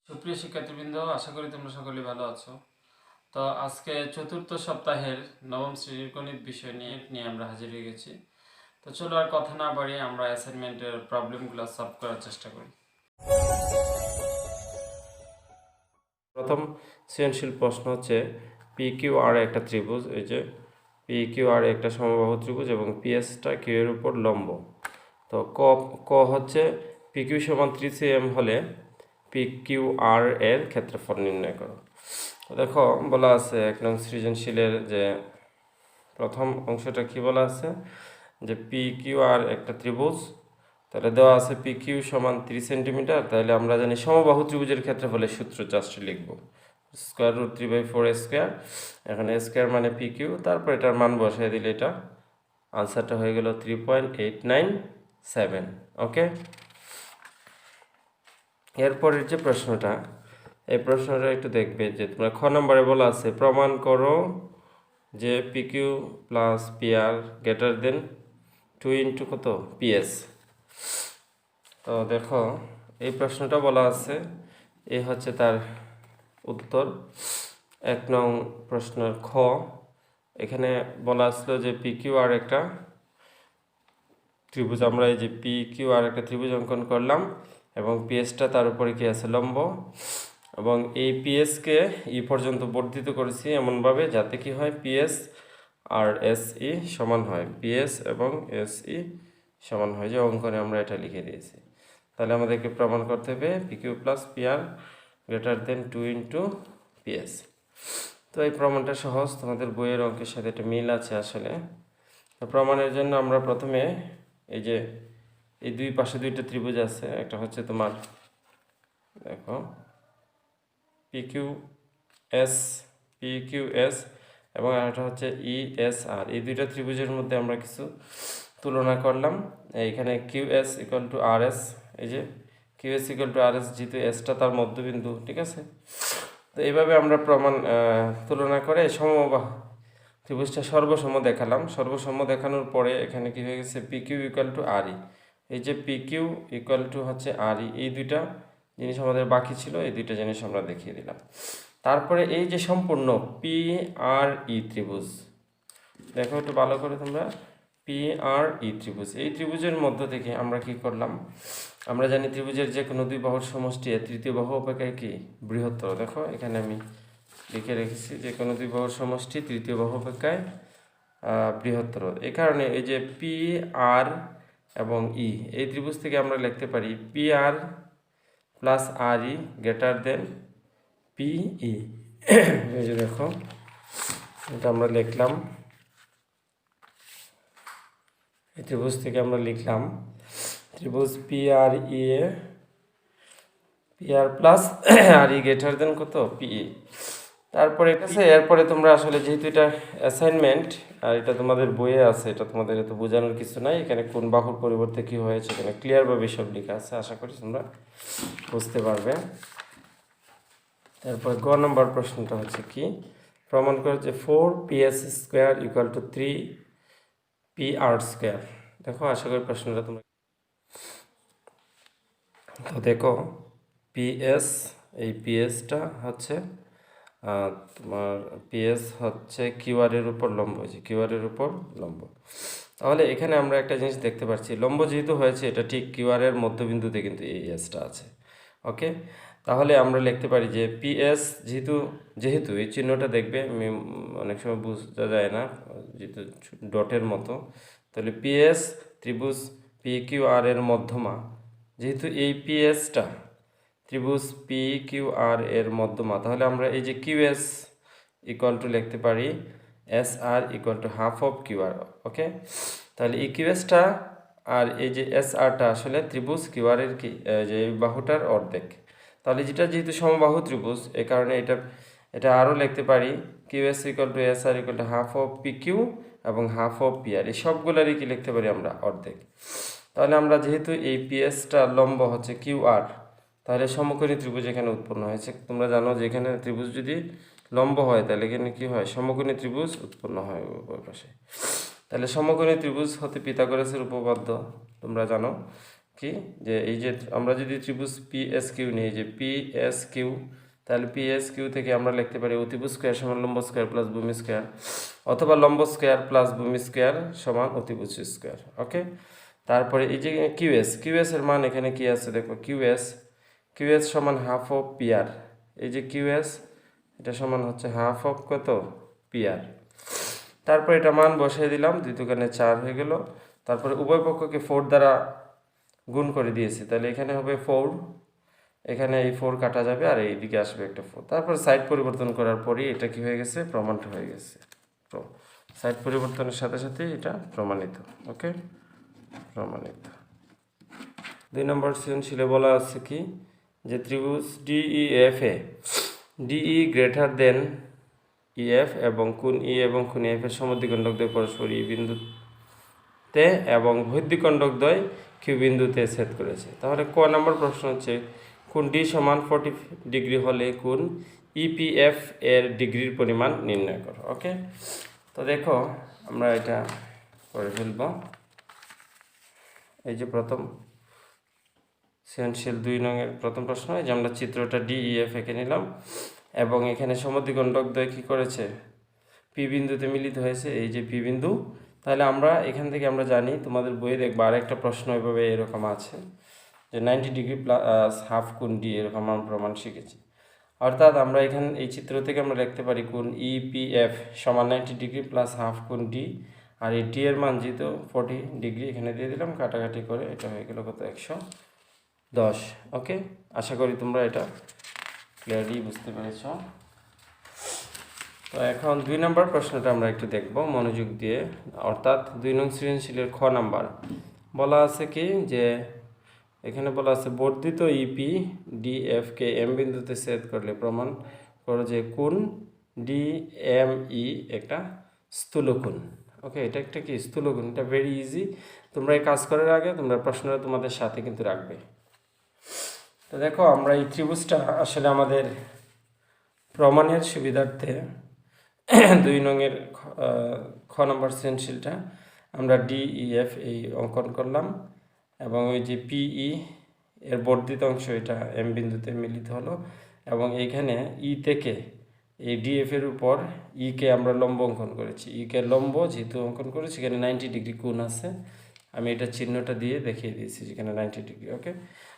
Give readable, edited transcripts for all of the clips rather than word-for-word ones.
সুপ্রিয় শিক্ষার্থীবৃন্দ, আশা করি তোমরা সকলে ভালো আছো। তো আজকে চতুর্থ সপ্তাহের নবম শ্রেণীর গণিত বিষয় নিয়ে আমরা হাজির হয়ে গেছি। তো চলো আর কথা না বাড়িয়ে আমরা অ্যাসাইনমেন্টের প্রবলেমগুলো সলভ করার চেষ্টা করি। প্রথম সৃজনশীল প্রশ্ন হচ্ছে পি কিউ আর একটা ত্রিভুজ, এই যে পি কিউ আর একটা সমবাহু ত্রিভুজ এবং পিএসটা কিউ এর উপর লম্ব। তো ক হচ্ছে পি কিউ সমান 3cm হলে পি কিউ আর এর ক্ষেত্রফল নির্ণয় করো। তো দেখো বলা আছে 1 নং সৃজনশীলের যে প্রথম অংশটা কি বলা আছে যে পি কিউ আর একটা ত্রিভুজ, তাহলে দেওয়া আছে পি কিউ সমান 3 সেন্টিমিটার। তাহলে আমরা জানি সমবাহু ত্রিভুজের ক্ষেত্রফলের সূত্র জাস্ট লিখব √3/4 স্কোয়ার। এখানে স্কোয়ার মানে পি কিউ, তারপর এটার মান বসাই দিলে এটা আনসারটা হয়ে গেল 3.897। ওকে, এরপরের যে প্রশ্নটা, এই প্রশ্নটা একটু দেখবে যে তোমরা খ নম্বরে বলা আছে প্রমাণ করো যে P Q plus P R greater than 2 into কত পিএস। তো দেখো এই প্রশ্নটা বলা আছে, এই হচ্ছে তার উত্তর। 1 নং প্রশ্নের খ, এখানে বলা আসলো যে পি কিউ আর একটা ত্রিভুজ, আমরা এই যে পি কিউ আর একটা ত্রিভুজ অঙ্কন করলাম এবং পিএসটা তার উপরে কি আছে লম্ব, এবং এই পিএসকে ই পর্যন্ত বর্ধিত করেছি এমনভাবে যাতে কি হয় পিএস আর এসই সমান হয়, পিএস এবং এসই সমান হয়, যে অঙ্কনে আমরা এটা লিখে দিয়েছি। তাহলে আমাদেরকে প্রমাণ করতে হবে P Q plus P R greater than 2 into PS. তো এই প্রমাণটা সহজ, তোমাদের বইয়ের অঙ্কের সাথে একটা মিল আছে আসলে। তো প্রমাণের জন্য আমরা প্রথমে এই যে এই দুই পাশে দুইটা ত্রিভুজ আছে, একটা হচ্ছে তোমার দেখো পি কিউ এস এবং আরেকটা হচ্ছে ইএসআর। এই দুইটা ত্রিভুজের মধ্যে আমরা কিছু তুলনা করলাম। এইখানে QS equal to R S, এই যে QS equal to R S, যেহেতু এসটা তার মধ্যবিন্দু, ঠিক আছে। তো এইভাবে আমরা প্রমাণ তুলনা করে সমবাহু ত্রিভুজটা সর্বসম দেখালাম। সর্বসম দেখানোর পরে এখানে কি হয়ে গেছে পি কিউ ইকুয়াল টু আর ই, এই যে পি কিউ ইকুয়াল টু হচ্ছে আর ই, এই দুইটা জিনিস আমাদের বাকি ছিল, এই দুইটা জিনিস আমরা দেখিয়ে দিলাম। তারপরে এই যে সম্পূর্ণ পি আর ই ত্রিভুজ, দেখো একটু ভালো করে তোমরা, পি আর ই ত্রিভুজ, এই ত্রিভুজের মধ্য থেকে আমরা কি করলাম, আমরা জানি ত্রিভুজের যে কোনো দুই বাহুর সমষ্টি তৃতীয় বাহু অপেক্ষায় কি বৃহত্তর। দেখো এখানে আমি লিখে রেখেছি যে কোনো দুই বাহুর সমষ্টি তৃতীয় বাহু অপেক্ষায় বৃহত্তর। এই কারণে এই যে পি আর এবং ই, এই ত্রিভুজ থেকে আমরা লিখতে পারি P R plus R E greater দেন পিই। এই যে দেখো এটা আমরা লিখলাম, এই ত্রিভুজ থেকে আমরা লিখলাম ত্রিভুজ পি আর ই এ P R plus R E greater than কত পিই। তারপরে এরপরে তোমরা আসলে যেহেতু এটা অ্যাসাইনমেন্ট আর এটা তোমাদের বইয়ে আছে, এটা তোমাদের এত বোঝানোর কিছু নাই, এখানে কোন বাহুর পরিবর্তে কি হয়েছে এখানে ক্লিয়ারভাবে সব লেখা আছে, আশা করি তোমরা বুঝতে পারবে। তারপরে গ নম্বর প্রশ্নটা হচ্ছে কি, প্রমাণ করে যে 4ps square equal to 3pr square. দেখো আশা করি প্রশ্নটা তোমরা, তো দেখো পিএস, এই পিএসটা হচ্ছে তোমার পিএস হচ্ছে কিউআর এর উপর লম্ব, হয়েছে কিউআর এর উপর লম্ব। তাহলে এখানে আমরা একটা জিনিস দেখতে পাচ্ছি, লম্ব যেহেতু হয়েছে এটা ঠিক কিউআর এর মধ্যবিন্দুতে কিন্তু এই এসটা আছে। ওকে, তাহলে আমরা লিখতে পারি যে পিএস, যেহেতু এই চিহ্নটা দেখবে অনেক সময় বোঝা যায় না, যেহেতু ডটের মতো, তাহলে পিএস ত্রিভুজ পি কিউ আর এর মধ্যমা, যেহেতু এই পিএসটা ত্রিভুজ পি কিউ আর এর মধ্যমা, তাহলে আমরা এই যে কিউএস ইকুয়াল টু লিখতে পারি S R equal to half of Q R. Okay, তাহলে এই কিউএসটা আর এই যে এস আরটা আসলে ত্রিভুজ কিউ আর এর কি যে বাহুটার অর্ধেক। তাহলে যেহেতু সমবাহু ত্রিভুজ, এই কারণে এটা আরও লিখতে পারি QS equal to S R equal to half of P Q এবং হাফ অফ পি আর, এই সবগুলোরই কি লিখতে পারি আমরা অর্ধেক। তাহলে আমরা যেহেতু এই পিএসটা লম্ব হচ্ছে কিউ আর, তাহলে সমকোণী ত্রিভুজ এখানে উৎপন্ন হয়েছে। তোমরা জানো যে এখানে ত্রিভুজ যদি লম্ব হয় তাহলে এখানে কি হয়, সমকোণী ত্রিভুজ উৎপন্ন হয় উভয় পাশে। তাহলে সমকোণী ত্রিভুজ হতে পিথাগোরাসের উপপাদ্য তোমরা জানো, কি যে এই যে আমরা যদি ত্রিভুজ পি এস কিউ নিই, যে পি এস কিউ, তাহলে পি এস কিউ থেকে আমরা লিখতে পারি অতিভুজ স্কোয়ার সমান লম্ব স্কোয়ার প্লাস ভূমি স্কোয়ার, অথবা লম্ব স্কোয়ার প্লাস ভূমি স্কোয়ার সমান অতিভুজ স্কোয়ার। ওকে, তারপরে এই যে কিউএস এর মান এখানে কি আছে দেখো, কিউএস সমান হাফ অফ পিআর। এই যে কিউএস এটা সমান হচ্ছে হাফ অফ কত, পিআর। তারপর এটা মান বসিয়ে দিলাম, 2 দুগুণে 4 হয়ে গেল। তারপরে উভয় পক্ষকে 4 দ্বারা গুণ করে দিয়েছি, তাহলে এখানে হবে 4, এখানে এই 4 কাটা যাবে আর এইদিকে আসবে একটা 4। তারপর সাইড পরিবর্তন করার পরই এটা কি হয়ে গেছে, প্রমাণিত হয়ে গেছে। তো সাইড পরিবর্তনের সাথে সাথে এটা প্রমাণিত। ওকে, প্রমাণিত। 2 নম্বর সৃজনশীলে বলা আছে কি যে ত্রিভুজ ডিইএফ এ ডিই গ্রেটার দেন ইএফ এবং কোণ ই এবং কোণ এফ এর সমদ্বিখণ্ডকদ্বয় পরস্পর ই বিন্দুতে এবং বহির্দ্বিখণ্ডকদ্বয় কিউ বিন্দুতে ছেদ করেছে। তাহলে ক নম্বর প্রশ্ন হচ্ছে কোণ ডি সমান 40 ডিগ্রি হলে কোণ ইপিএফ এর ডিগ্রির পরিমাণ নির্ণয় করো। ওকে, তো দেখো আমরা এটা করে ফেলব। এই যে প্রথম সৃজনশীল 2 নংয়ের প্রথম প্রশ্ন, এই যে আমরা চিত্রটা ডিইএফ এঁকে নিলাম এবং এখানে সমদ্বিখণ্ডকদ্বয় কি করেছে, পি বিন্দুতে মিলিত হয়েছে, এই যে পি বিন্দু। তাহলে আমরা এখান থেকে আমরা জানি, তোমাদের বইয়ে দেখবো আরেকটা প্রশ্ন এভাবে এরকম আছে যে 90 ডিগ্রি প্লাস হাফ কোণ ডি, এরকম আমরা প্রমাণ শিখেছি। অর্থাৎ আমরা এখানে এই চিত্র থেকে আমরা লিখতে পারি কোণ ইপিএফ সমান 90 ডিগ্রি প্লাস হাফ কোণ ডি, আর এই ডি এর মান যেহেতু 40 ডিগ্রি এখানে দিয়ে দিলাম, কাটাকাটি করে এটা হয়ে গেল কত, 110। ওকে, আশা করি তোমরা এটা ক্লিয়ারলি বুঝতে পেরেছ। তো এখন 2 নম্বর প্রশ্নটা আমরা একটু দেখব মনোযোগ দিয়ে, অর্থাৎ 2 নং সৃজনশীলের খ নাম্বার। বলা আছে কি যে এখানে বলা আছে বর্ধিত ইপি ডিএফ কে এম বিন্দুতে ছেদ করলে প্রমাণ করো যে কোণ ডিএমই একটা স্থূলকোণ। ওকে, এটা একটা কি স্থূলকোণ, এটা ভেরি ইজি। তোমরা এই কাজ করার আগে তোমরা প্রশ্নটা তোমাদের সাথে কিন্তু রাখবে। তো দেখো আমরা এই ত্রিভুজটা আসলে আমাদের প্রমাণের সুবিধার্থে 2 নংয়ের খ নম্বর সৃজনশীলটা আমরা ডিইএফ এই অঙ্কন করলাম এবং ওই যে পিই এর বর্ধিত অংশ এটা এম বিন্দুতে মিলিত হলো এবং এইখানে ই থেকে এই ডিএফ এর উপর ইকে আমরা লম্ব অঙ্কন করেছি। ইকে লম্ব যেহেতু অঙ্কন করেছি, এখানে 90 ডিগ্রি কোণ আছে, আমি এটা চিহ্নটা দিয়ে দেখিয়ে দিয়েছি যেখানে 90 ডিগ্রি। ওকে,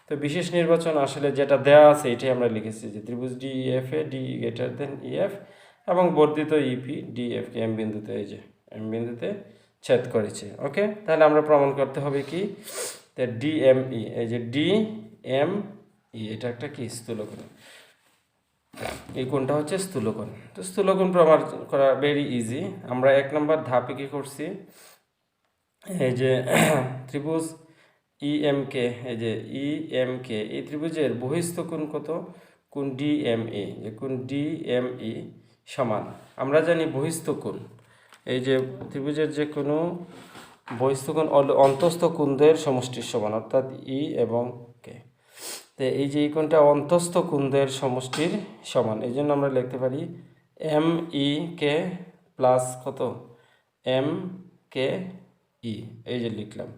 তো বিশেষ নির্বাচন আসলে যেটা দেওয়া আছে এটাই আমরা লিখেছি যে ত্রিভুজ DEF A D greater than EF এবং বর্ধিত ইপি ডিএফ কে এম বিন্দুতে, এই যে এম বিন্দুতে ছেদ করেছে। ওকে, তাহলে আমরা প্রমাণ করতে হবে কি ডিএমই, এই যে ডিএমই এটা একটা কি স্থূলকোণ, এই কোণটা হচ্ছে স্থূলকোণ। তো স্থূলকোণ প্রমাণ করা ভেরি ইজি। আমরা 1 নম্বর ধাপে কি করছি, এই যে ত্রিভুজ ইএমকে, এই যে ইএমকে এই ত্রিভুজের বহিস্থ কোণ কত, কোণ ডিএমই, যে কোণ ডিএমই সমান আমরা জানি বহিস্থ কোণ, এই যে ত্রিভুজের যে কোনো বহিস্থ কোণ অন্তস্থ কোণদের সমষ্টির সমান, অর্থাৎ ই এবং কে। তো এই যে এই কোণটা অন্তস্থ কোণদের সমষ্টির সমান, এই জন্য আমরা লিখতে পারি এম ই কে প্লাস কত, এম কে ই, এই যে লিখলাম।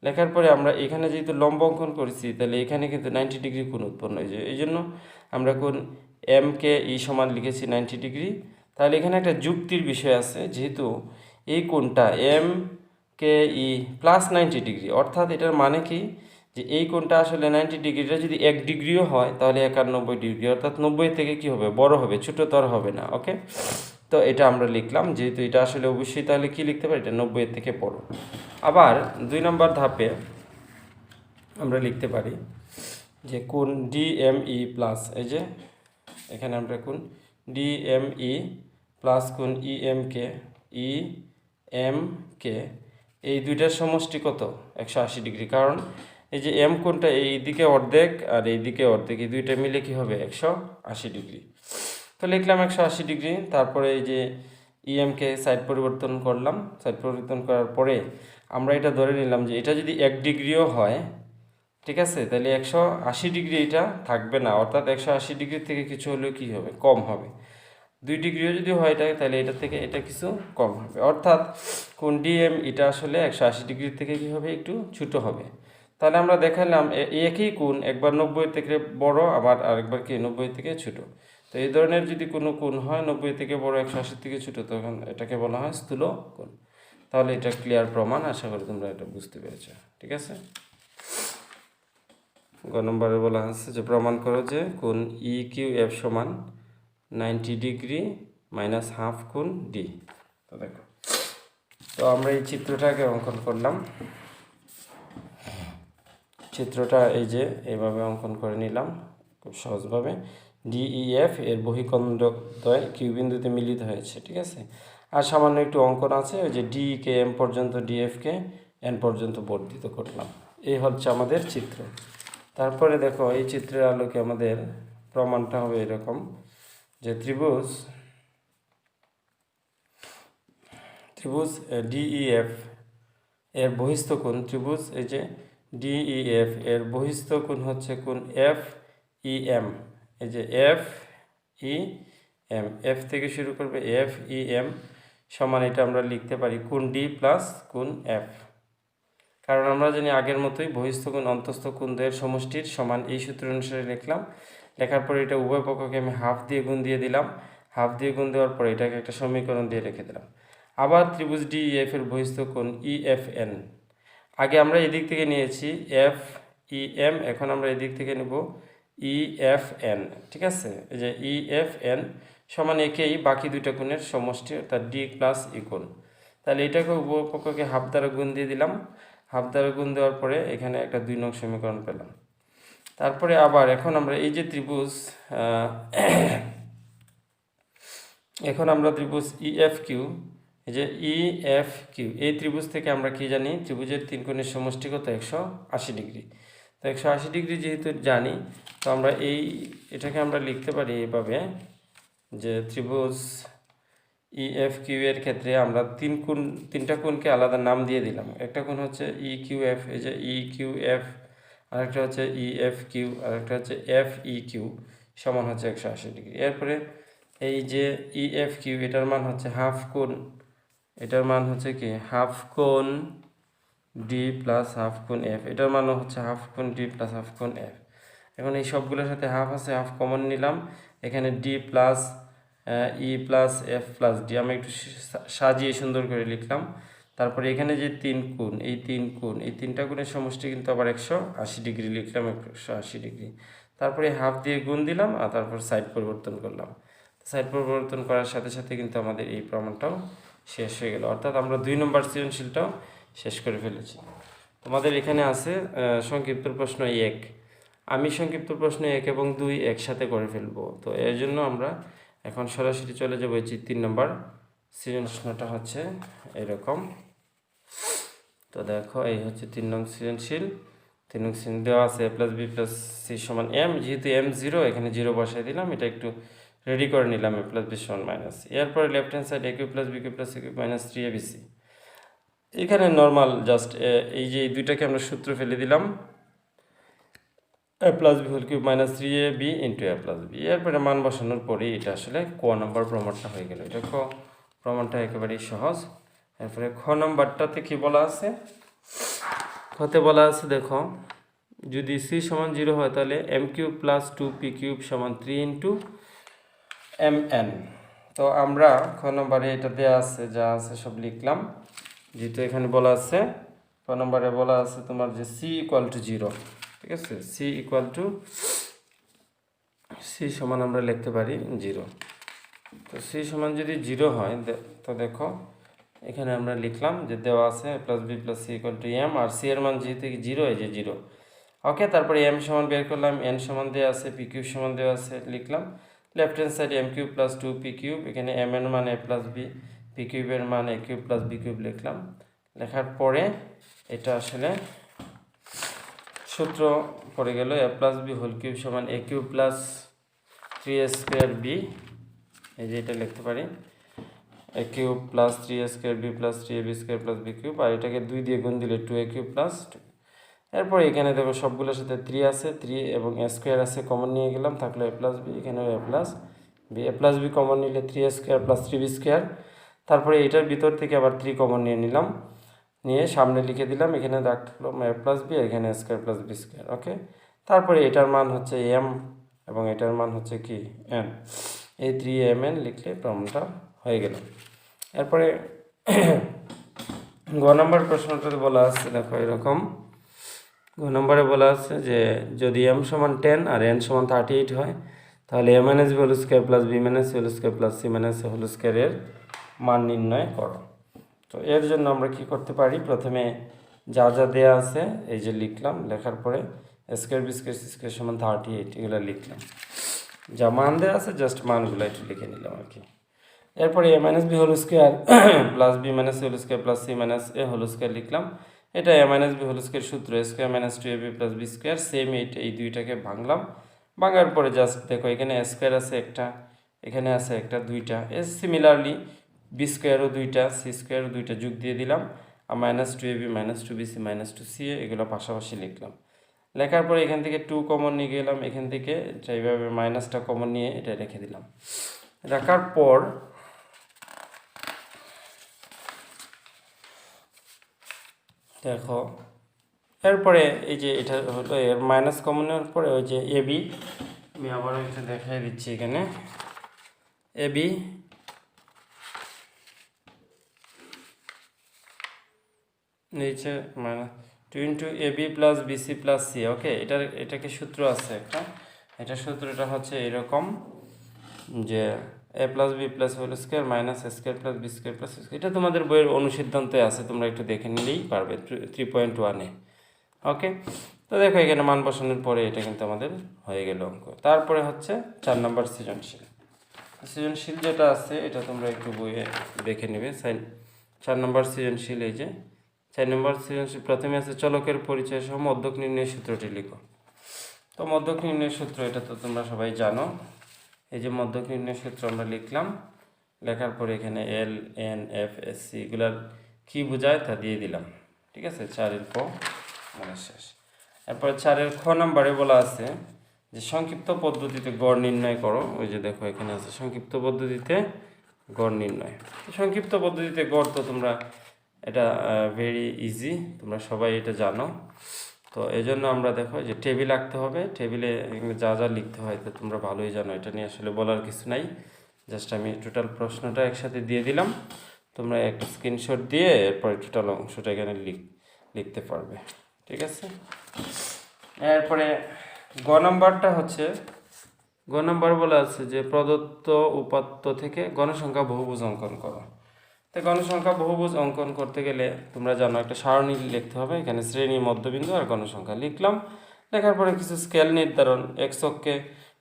লেখার পরে আমরা এখানে যেহেতু লম্ব অঙ্কন করেছি, তাহলে এখানে কিন্তু 90 ডিগ্রি কোণ উৎপন্ন হয়েছে, এই জন্য আমরা কোণ এম কে ই সমান লিখেছি 90 ডিগ্রি। তাহলে এখানে একটা যুক্তির বিষয় আছে, যেহেতু এই কোণটা এম কে ই প্লাস 90 ডিগ্রি, অর্থাৎ এটার মানে কি যে এই কোণটা আসলে 90 ডিগ্রিটা যদি 1 ডিগ্রিও হয় তাহলে 91 ডিগ্রি, অর্থাৎ 90 থেকে কি হবে, বড় হবে, ছোটতর হবে না। ওকে, তো এটা আমরা লিখলাম, যেহেতু এটা আসলে অবশ্যই তাহলে কি লিখতে পারি, এটা 90 থেকে বড়। আবার 2 নম্বর ধাপে আমরা লিখতে পারি যে কোণ ডিএমই প্লাস, এই যে এখানে আমরা কোণ ডিএমই প্লাস কোণ ইএমকে এই দুইটার সমষ্টি কত, 180 ডিগ্রি। কারণ এই যে এম কোণটা এই দিকে অর্ধেক আর এই দিকে অর্ধেক, এই দুইটা মিলে কি হবে, 180 ডিগ্রি। তো লিখলাম 180 ডিগ্রি। তারপরে এই যে ইএমকে সাইড পরিবর্তন করলাম, সাইড পরিবর্তন করার পরে আমরা এটা ধরে নিলাম যে এটা যদি 1 ডিগ্রিও হয়, ঠিক আছে, তাহলে 180 ডিগ্রি এটা থাকবে না, অর্থাৎ 180 ডিগ্রি থেকে কিছু হলেও কী হবে, কম হবে। 2 ডিগ্রিও যদি হয় এটা, তাহলে এটা থেকে এটা কিছু কম হবে, অর্থাৎ কোণ ডিএম এটা আসলে 180 ডিগ্রি থেকে কী হবে, একটু ছোটো হবে। তাহলে আমরা দেখালাম একই কোণ একবার 90 থেকে বড় আবার আরেকবার কি 90 থেকে ছোট। তো এই ধরনের যদি কোনো কোণ হয় 90 থেকে বড় 180 থেকে ছোট, তখন এটাকে বলা হয় স্থূল কোণ। তাহলে এটা ক্লিয়ার প্রমাণ, আশা করি তোমরা এটা বুঝতে পেরেছো। ঠিক আছে, গ নম্বরে বলা হচ্ছে যে প্রমাণ করো যে কোণ ই কিউ এফ সমান 90 ডিগ্রি মাইনাস হাফ কোণ ডি। তো দেখো, তো আমরা এই চিত্রটাকে অঙ্কন করলাম। চিত্রটা এই যে এইভাবে অঙ্কন করে নিলাম খুব সহজভাবে। ডিইএফ এর বহিঃখণ্ডদ্বয় কিউ বিন্দুতে মিলিত হয়েছে। ঠিক আছে, আর সামান্য একটু অঙ্কন আছে, ওই যে ডি কে এম পর্যন্ত, ডিএফকে এন পর্যন্ত বর্ধিত করলাম। এই হচ্ছে আমাদের চিত্র। তারপরে দেখো, এই চিত্রের আলোকে আমাদের প্রমাণটা হবে এরকম যে ত্রিভুজ ডিইএফ এর বহিস্থ কোণ, ত্রিভুজ এই যে ডিইএফ এর বহিস্থ কোণ হচ্ছে কোণ এফ ই এম। এই যে এফ ই এম, এফ থেকে শুরু করবে এফ ই এম সমান, এটা আমরা লিখতে পারি কোণ ডি প্লাস কোণ এফ। কারণ আমরা জানি আগের মতোই বহিস্থ কোণ অন্তস্থ কোণ দ্বয়ের সমষ্টির সমান, এই সূত্র অনুসারে লিখলাম। লেখার পরে এটা উভয় পক্ষকে আমি হাফ দিয়ে গুণ দিয়ে দিলাম। হাফ দিয়ে গুণ দেওয়ার পরে এটাকে একটা সমীকরণ দিয়ে রেখে দিলাম। আবার ত্রিভুজ ডিইএফ এর বহিস্থ কোণ ইএফএন, আগে আমরা এদিক থেকে নিয়েছি এফ ই এম, এখন আমরা এদিক থেকে নেব ইএফএন। ঠিক আছে, এই যে ইএফএন সমান একেই বাকি দুইটা কোণের সমষ্টি, অর্থাৎ ডি প্লাস ই কোণ। তাহলে এটাকে উভয় পক্ষকে হাফ দ্বারা গুণ দিয়ে দিলাম। হাফ দ্বারা গুণ দেওয়ার পরে এখানে একটা 2 নং সমীকরণ পেলাম। তারপরে আবার এখন আমরা এই যে ত্রিভুজ এখন আমরা ত্রিভুজ ইএফ কিউ, এই যে ইএফ কিউ, এই ত্রিভুজ থেকে আমরা কি জানি, ত্রিভুজের 3 কোণের সমষ্টি কত 180 ডিগ্রি। তো 180 ডিগ্রি যেহেতু জানি, তো আমরা এটাকে আমরা লিখতে পারি এইভাবে যে ত্রিভুজ ইএফ কিউ এর ক্ষেত্রে আমরা তিনটা কোণকে আলাদা নাম দিয়ে দিলাম। একটা কোণ হচ্ছে ই কিউ এফ, এই যে ই কিউ এফ, আরেকটা হচ্ছে ইএফ কিউ, আরেকটা হচ্ছে এফ ই কিউ সমান হচ্ছে 180 ডিগ্রি। এরপরে এই যে ইএফ কিউ, এটার মান হচ্ছে হাফ কোণ, এটার মান হচ্ছে কি হাফ কোণ ডি প্লাস হাফ কোণ এফ, এটার মানও হচ্ছে হাফ কোণ ডি প্লাস হাফ কোণ এফ। এখন এই সবগুলোর সাথে হাফ আছে, হাফ কমন নিলাম। এখানে D plus E plus F plus D আমি একটু সাজিয়ে সুন্দর করে লিখলাম। তারপরে এখানে যে 3 কোণ, এই 3টা কোণের সমষ্টি কিন্তু আবার 180 ডিগ্রি লিখলাম, 180 ডিগ্রি। তারপরে হাফ দিয়ে গুণ দিলাম, আর তারপর সাইড পরিবর্তন করলাম। সাইড পরিবর্তন করার সাথে সাথে কিন্তু আমাদের এই প্রমাণটাও শেষ হয়ে গেল, অর্থাৎ আমরা 2 নম্বর সৃজনশীলটাও শেষ করে ফেলেছি। তোমাদের এখানে আছে সংক্ষিপ্ত প্রশ্ন 1। আমি সংক্ষিপ্ত প্রশ্ন 1 এবং 2 একসাথে করে ফেলবো। তো এর জন্য আমরা এখন সরাসরি চলে যাবো 3 নম্বর সৃজনশীলটা হচ্ছে এরকম। তো দেখো, এই হচ্ছে 3 নং সৃজনশীল। 3 নং সৃজনশীল দেওয়া আছে a plus B plus C সমান এম, যেহেতু এম 0 এখানে 0 বসাই দিলাম, এটা একটু রেডি করে নিলাম। a প্লাস বি সমান মাইনাস, এরপরে left hand side a cube plus B cube plus C cube minus 3abc। এখানে নর্মাল জাস্ট এই যে দুইটাকে আমরা সূত্র ফেলে দিলাম, a plus B whole cube minus 3ab into a plus B. এরপরে মান বসানোর পরেই এটা আসলে ক নম্বর প্রমাণটা হয়ে গেল। এটা প্রমাণটা একেবারেই সহজ। এরপরে খ নম্বরটাতে কি বলা আছে, খতে বলা আছে দেখো, যদি সি সমান 0 হয় তাহলে M cube plus 2p cube সমান 3 ইন্টু mn। তো আমরা খ নম্বরে এটা দেওয়া আছে, যা আছে সব লিখলাম। যেহেতু এখানে বলা আছে, ক নম্বরে বলা আছে তোমার যে সি ইকুয়াল টু 0। ঠিক আছে, সি ইকুয়াল টু সি সমান আমরা লিখতে পারি 0। তো সি সমান যদি 0 হয়, তো দেখো এখানে আমরা লিখলাম যে দেওয়া আছে plus B plus C equal to M, আর সি এর মান যেহেতু 0, এই যে 0। ওকে, তারপরে এম সমান বের করলাম, এন সমান দেওয়া আছে, পি কিউব সমান দেওয়া আছে, লিখলাম। Left hand side M cube plus 2p cube, এখানে এম এর মান এ প্লাস বি, পি কিউবের মান a cube plus b cube লিখলাম। লেখার পরে এটা আসলে সূত্র পড়ে গেল, a plus B whole cube সমান a cube plus 3a square b. এই যে এটা লিখতে পারি a cube plus 3a square b plus 3ab square plus b cube, আর এটাকে 2 দিয়ে গুণ দিলে 2a কিউব প্লাস 2। এরপর এখানে দেখো সবগুলোর সাথে 3 আছে, 3 এবং a স্কোয়ার আছে, কমন নিয়ে গেলাম, থাকলো a প্লাস বি, এখানেও a plus B. a plus B common নিলে 3a square plus 3b square. তারপরে এটার ভিতর থেকে আবার 3 কমন নিয়ে নিলাম, নিয়ে সামনে লিখে দিলাম, এখানে রাখলাম এ প্লাস বি, এখানে স্কোয়ার প্লাস বি স্কোয়ার। ওকে, তারপরে এটার মান হচ্ছে এম এবং এটার মান হচ্ছে কি এন, এই 3mn লিখলে প্রবলেমটা হয়ে গেল। এরপরে গ নম্বর প্রশ্নটাতে বলা আছে, দেখো এরকম গ নম্বরে বলা আছে যে যদি m সমান 10 আর n সমান 38 হয় তাহলে a minus B whole square plus B minus whole square plus C minus whole স্কোয়ারের মান নির্ণয় করো। তো এর জন্য আমরা কি করতে পারি, প্রথমে যা যা দেয়া আছে এই যে লিখলাম, লেখার পরে square B square C square সমান 38 এগুলো লিখলাম, যা মান দেওয়া আছে জাস্ট মানগুলো একটু লিখে নিলাম আর কি। এরপরে a minus B whole square plus B minus whole square plus C minus a whole square লিখলাম। এটা a minus B whole square সূত্র square minus 2ab plus b square, same এই দুইটাকে ভাঙলাম। ভাঙার পরে জাস্ট দেখো এখানে স্কোয়ার আছে একটা, এখানে আছে একটা, দুইটা সিমিলারলি বি স্কোয়ারও দুইটা, সি স্কোয়ারও দুইটা যোগ দিয়ে দিলাম, আর minus 2ab minus 2bc minus 2ca এগুলো পাশাপাশি লিখলাম। লেখার পরে এখান থেকে 2 কমন নিয়ে গেলাম, এখান থেকে এইভাবে মাইনাসটা কমন নিয়ে এটা রেখে দিলাম। রাখার পর দেখো এরপরে এই যে এটা হলো এর মাইনাস কমনের পরে ওই যে এবি, আমি আবারও একটু দেখাই দিচ্ছি এখানে এবি নিচে minus 2 into AB plus BC plus C. Okay, এটাকে সূত্র আছে একটা, এটা সূত্রটা হচ্ছে এরকম যে a plus B plus whole square minus square plus b square plus square, এটা তোমাদের বইয়ের অনুসিদ্ধান্তে আছে, তোমরা একটু দেখে নিলেই পারবে 3.1-এ। ওকে, তো দেখো এখানে মান বসানোর পরে এটা কিন্তু আমাদের হয়ে গেল অঙ্ক। তারপরে হচ্ছে 4 নম্বর সৃজনশীল। সৃজনশীল যেটা আছে এটা তোমরা একটু বইয়ে দেখে নেবে। 4 নম্বর সৃজনশীল, এই যে 4 নম্বর সৃজনশীল প্রথমে আছে চলকের পরিচয় সহ মধ্যক নির্ণয়ের সূত্রটি লিখো। তো মধ্যক নির্ণয়ের সূত্র এটা তো তোমরা সবাই জানো, এই যে মধ্যক নির্ণয়ের সূত্র আমরা লিখলাম, লেখার পরে এখানে L N F S C এগুলার কী বোঝায় তা দিয়ে দিলাম। ঠিক আছে, 4-এর ক মানে শেষ। এরপরে 4-এর খ নম্বরে বলা আছে যে সংক্ষিপ্ত পদ্ধতিতে গড় নির্ণয় করো। ওই যে দেখো এখানে আছে সংক্ষিপ্ত পদ্ধতিতে গড় নির্ণয়। সংক্ষিপ্ত পদ্ধতিতে গড় তো তোমরা এটা ভেরি ইজি, তোমরা সবাই এটা জানো। তো এই জন্য আমরা দেখো যে টেবিল আঁকতে হবে, টেবিলে যা যা লিখতে হয় তো তোমরা ভালোই জানো, এটা নিয়ে আসলে বলার কিছু নাই। জাস্ট আমি টোটাল প্রশ্নটা একসাথে দিয়ে দিলাম, তোমরা একটা স্ক্রিনশট দিয়ে এরপরে টোটাল অংশটা এখানে লিখতে পারবে। ঠিক আছে, এরপরে গ নাম্বারটা হচ্ছে, গ নাম্বার বলা আছে যে প্রদত্ত উপাত্ত থেকে গণসংখ্যা বহুভুজ অঙ্কন করো। তো গণসংখ্যা বহুভুজ অঙ্কন করতে গেলে তোমরা জানো একটা সারণী লিখতে হবে, এখানে শ্রেণী মধ্যবিন্দু আর গণসংখ্যা লিখলাম। লেখার পরে কিছু স্কেল নির্ধারণ, এক্স অক্ষে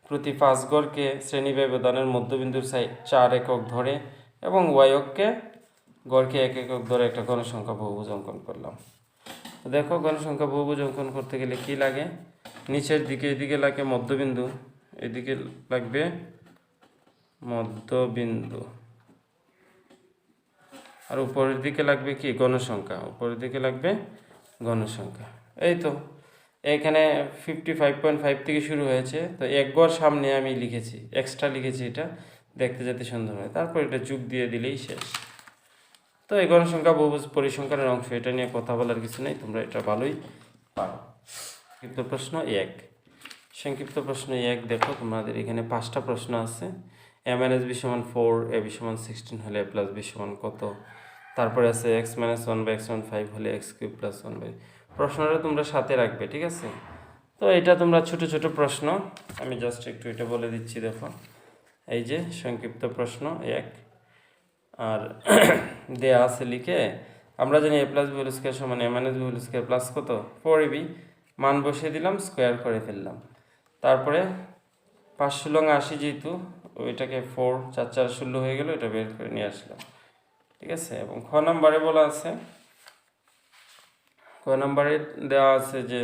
প্রতি 5 গড়কে শ্রেণী ব্যবধানের মধ্যবিন্দুর সাই 4 একক ধরে এবং ওয়াই অক্ষে গড়কে 1 একক ধরে একটা গণসংখ্যা বহুভুজ অঙ্কন করলাম। তো দেখো গণসংখ্যা বহুভুজ অঙ্কন করতে গেলে কি লাগে, নিচের দিকে এদিকে লাগে মধ্যবিন্দু, এদিকে লাগবে মধ্যবিন্দু, আর উপরের দিকে লাগবে কি গণসংখ্যা, উপরের দিকে লাগবে গণসংখ্যা। এই তো এখানে 55.5 থেকে শুরু হয়েছে, তো এক গড় সামনে আমি লিখেছি, এক্সট্রা লিখেছি, এটা দেখতে যেতে সুন্দর হয়, তারপর এটা যোগ দিয়ে দিলেই শেষ। তো এই গণসংখ্যা বহুভুজ পরিসংখ্যানের অংশ, এটা নিয়ে কথা বলার কিছু নেই, তোমরা এটা ভালোই পারো। সংক্ষিপ্ত প্রশ্ন 1, সংক্ষিপ্ত প্রশ্ন 1 দেখো তোমাদের এখানে 5টা প্রশ্ন আছে। a মাইনাস বি সমান 4, a বি সমান 16 হলে a প্লাস বি সমান কত, তারপরে আছে x মাইনাস 1 বাই x সমান 5 হলে x কিউব প্লাস 1 বাই, প্রশ্নটা তোমরা সাথে রাখবে। ঠিক আছে, তো এটা তোমরা ছোট ছোট প্রশ্ন, আমি জাস্ট একটু এটা বলে দিচ্ছি। দেখো এই যে সংক্ষিপ্ত প্রশ্ন 1, আর দেয়া আছে লিখে, আমরা জানি a plus B whole square সমান a minus B whole square plus কত 4ab, মান বসিয়ে দিলাম, স্কোয়ার করে ফেললাম। তারপরে 5 ষোলং 80, যেহেতু ওইটাকে 4 4 4 16 হয়ে গেল, এটা বের করে নিয়ে আসলাম। ঠিক আছে, এবং খ নম্বরে বলা আছে, খ নম্বরে দেওয়া আছে যে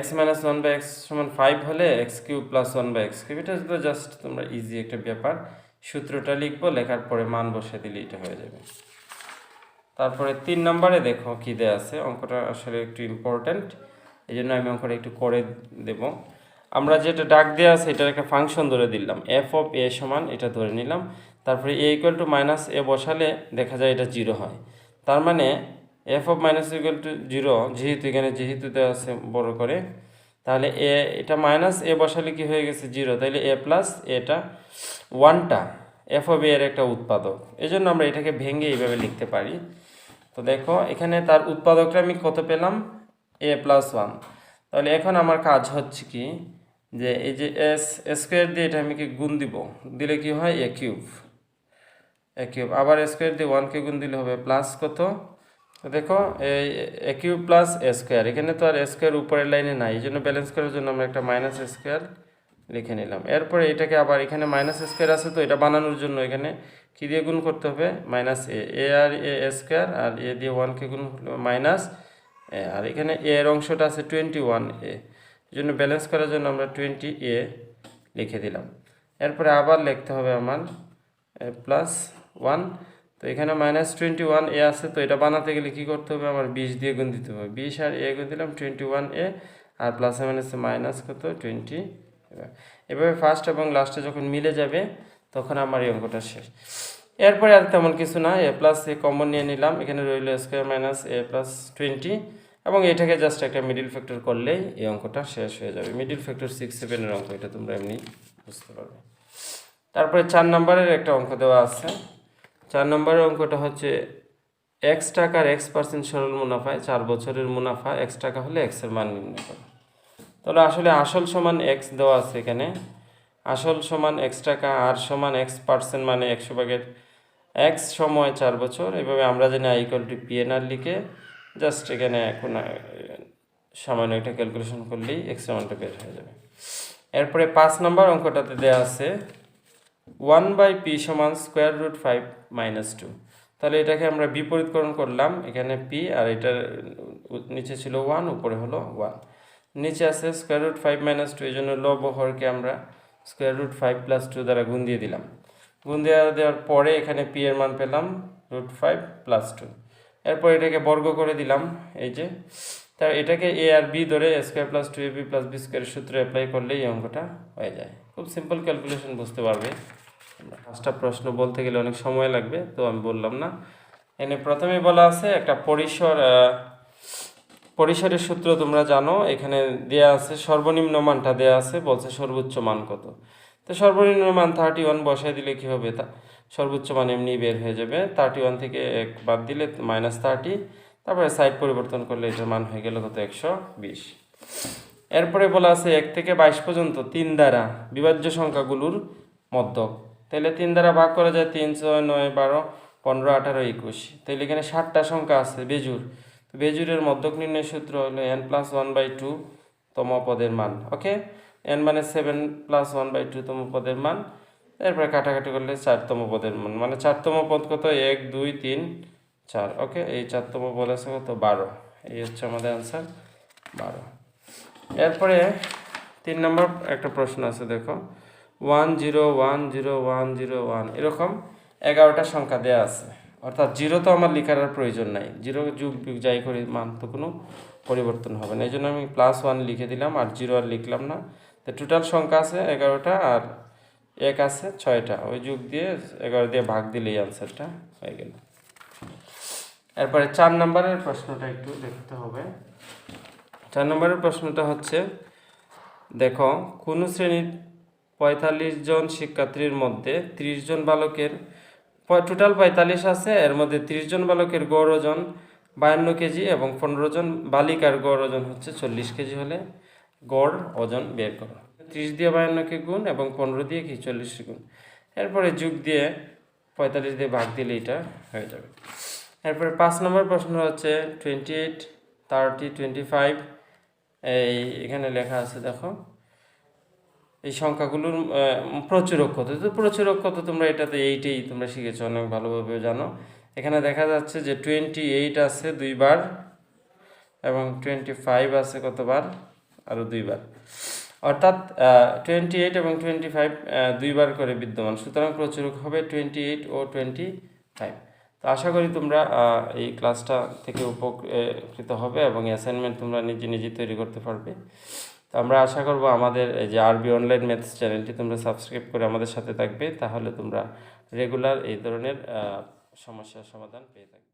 x মাইনাস 1 বাই x সমান 5 হলে x cube plus 1 by x cube, এটা তো জাস্ট তোমরা ইজি একটা ব্যাপার, সূত্রটা লিখবো, লেখার পরে মান বসিয়ে দিলে এটা হয়ে যাবে। তারপরে 3 নম্বরে দেখো কি দেওয়া আছে, অঙ্কটা আসলে একটু ইম্পর্ট্যান্ট, এই জন্য আমি অঙ্কটা একটু করে দেব। আমরা যেটা ডাক দেওয়া আছে এটার একটা ফাংশন ধরে দিলাম, এফ অফ এ সমান এটা ধরে নিলাম, তারপরে এ ইকুয়াল টু মাইনাস এ বসালে দেখা যায় এটা 0 হয়, তার মানে F of minus equal to 0, যেহেতু দেওয়া আছে বড় করে, তাহলে এটা মাইনাস বসালে কি হয়ে গেছে 0, তাহলে প্লাস এটা 1টা এফ অফ এর একটা উৎপাদক। এই জন্য আমরা এটাকে ভেঙে এইভাবে লিখতে পারি। তো দেখো এখানে তার উৎপাদকটা আমি কত পেলাম, +1। তাহলে এখন আমার কাজ হচ্ছে কি, যে এই যে স্কোয়ার দিয়ে এটা আমি কি গুণ দিলে কি হয় এ কিউব, আবার স্কোয়ার দিয়ে 1কে গুণ দিলে হবে প্লাস কত, তো দেখো এই এ কিউব প্লাস স্কোয়ার, এখানে তো আর স্কোয়ার উপরের লাইনে নাই, এই জন্য ব্যালেন্স করার জন্য আমরা একটা মাইনাস স্কোয়ার লিখে নিলাম। এরপরে এটাকে আবার এখানে মাইনাস স্কোয়ার আছে, তো এটা বানানোর জন্য এখানে কী দিয়ে গুণ করতে হবে, মাইনাস আর স্কোয়ার, আর দিয়ে 1কে গুণ মাইনাস আর এখানে এর অংশটা আছে 21 এই জন্য ব্যালেন্স করার জন্য আমরা 20 লিখে দিলাম। এরপরে আবার লিখতে হবে আমার +1, তো এখানে -21 আছে, তো এটা বানাতে গেলে কী করতে হবে, আমার 20 দিয়ে গুণ দিতে হবে, 20 আর গুণ দিলাম 21 আর প্লাসে মাইনাসে মাইনাস কত 20। এভাবে ফার্স্ট এবং লাস্টে যখন মিলে যাবে তখন আমার এই অঙ্কটা শেষ। এরপরে আর তেমন কিছু না, +a কমন নিয়ে নিলাম, এখানে রইল স্কোয়ার মাইনাস a+20, এবং এটাকে জাস্ট একটা মিডিল ফ্যাক্টর করলেই এই অঙ্কটা শেষ হয়ে যাবে। মিডিল ফ্যাক্টর 6, 7 এর অঙ্ক, এটা তোমরা এমনি বুঝতে পারবে। তারপরে 4 নম্বরের একটা অঙ্ক দেওয়া আছে। 4 নম্বরের অঙ্কটা হচ্ছে x টাকার x% সরল মুনাফায় 4 বছরের মুনাফা x টাকা হলে x এর মান নির্ণয় করো। তাহলে আসলে আসল সমান x দেওয়া আছে এখানে, আসল সমান x টাকা, আর সমান x% মানে 100 x সময় 4 বছর, এভাবে আমরা জানি i = PNR লিখে জাস্ট এখানে এখন সামান্য একটা ক্যালকুলেশন করলেই x এর মানটা বের হয়ে যাবে। এরপরে 5 নম্বর অঙ্কটাতে দেওয়া আছে 1/p = √5 - 2। তাহলে এটাকে আমরা বিপরীতকরণ করলাম, এখানে p আর এটার নিচে ছিল 1, উপরে হলো 1, নিচে আছে √5 - 2, এই জন্য লব হরকে আমরা √5 + 2 দ্বারা গুণ দিয়ে দিলাম। গুণ দেওয়ার পরে এখানে p এর মান পেলাম √5 + 2। এরপর এটাকে বর্গ করে দিলাম, এই যে, তার এটাকে a আর b ধরে a² + 2ab + b² সূত্র অ্যাপ্লাই করলেই এই অঙ্কটা হয়ে যায়। খুব সিম্পল ক্যালকুলেশন, বুঝতে পারবে। পাঁচটা প্রশ্ন বলতে গেলে অনেক সময় লাগবে, তো আমি বললাম না। এখানে প্রথমে বলা আছে একটা পরিসরের সূত্র তোমরা জানো, এখানে দেয়া আছে সর্বনিম্ন মানটা দেয়া আছে, বলছে সর্বোচ্চ মান কত। তো সর্বনিম্ন মান 31 বসায় দিলে কি হবে, তা সর্বোচ্চ মান এমনি বের হয়ে যাবে। 31 থেকে 1 বাদ দিলে -30, তারপরে সাইড পরিবর্তন করলে এটার মান হয়ে গেল কত 120। এরপরে বলা আছে 1 থেকে 22 পর্যন্ত 3 দ্বারা বিভাজ্য সংখ্যাগুলোর মধ্যক। তাহলে 3 দ্বারা ভাগ করা যায় 3, 6, 9, 12, 15, 18, 21। তাহলে এখানে 60টা সংখ্যা আছে বেজুর, তো বেজুরের মধ্যক নির্ণয় সূত্র হলো n+1/2 তম পদের মান। ওকে, n মানে 7 + 1/2 তম পদের মান। এরপরে কাটাকাটি করলে 4তম পদের মান, মানে 4তম পদ কত 1, 2, 3, 4। ওকে, এই 4তম পদ আছে কত 12, এই হচ্ছে আমাদের আনসার 12। এরপরে 3 নম্বর একটা প্রশ্ন আছে, দেখো 1 0 1 0 1 0 1 এরকম 11টা সংখ্যা দেয়া আছে, অর্থাৎ 0 তো আমার লেখার আর প্রয়োজন নাই, 0 যোগ যাই করি মান তো কোনো পরিবর্তন হবে না, এই জন্য আমি +1 লিখে দিলাম, আর 0 আর লিখলাম না। তো টোটাল সংখ্যা আছে 11টা, আর 1 আছে 6টা, ওই যোগ দিয়ে 11 দিয়ে ভাগ দিলেই আনসারটা হয়ে গেল। এরপরে 4 নম্বরের প্রশ্নটা একটু দেখতে হবে। 4 নম্বরের প্রশ্নটা হচ্ছে, দেখো কোন শ্রেণীর 45 জন শিক্ষার্থীর মধ্যে 30 জন বালকের, টোটাল 45 আছে, এর মধ্যে 30 জন বালকের গড় ওজন 52 কেজি এবং 15 জন বালিকার গড় ওজন হচ্ছে 40 কেজি হলে গড় ওজন বের করো। 30 দিয়ে 52কে গুণ এবং 15 দিয়ে কি 40 গুণ, এরপরে যোগ দিয়ে 45 দিয়ে ভাগ দিলে এটা হয়ে যাবে। এরপরে 5 নম্বর প্রশ্ন হচ্ছে 28, 30, 25, এখানে লেখা আছে, দেখো এই সংখ্যাগুলোর প্রচুরক কত। তো প্রচুরক কত তোমরা এটাতে 8এই তোমরা শিখেছো, অনেক ভালোভাবে জানো। এখানে দেখা যাচ্ছে যে 28 আছে 2 বার, এবং 25 আছে কতবার, আরও 2 বার, অর্থাৎ 28 এবং 25 2 বার করে বিদ্যমান, সুতরাং প্রচুরক হবে 28 ও 25। তো আশা করি তোমরা এই ক্লাসটা থেকে উপকৃত হবে এবং অ্যাসাইনমেন্ট তোমরা নিজে নিজে তৈরি করতে পারবে। তো আমরা আশা করব আমাদের এই যে আরবি অনলাইন ম্যাথস চ্যানেলটি তোমরা সাবস্ক্রাইব করে আমাদের সাথে থাকবে, তাহলে তোমরা রেগুলার এই ধরনের সমস্যার সমাধান পেয়ে থাকবে।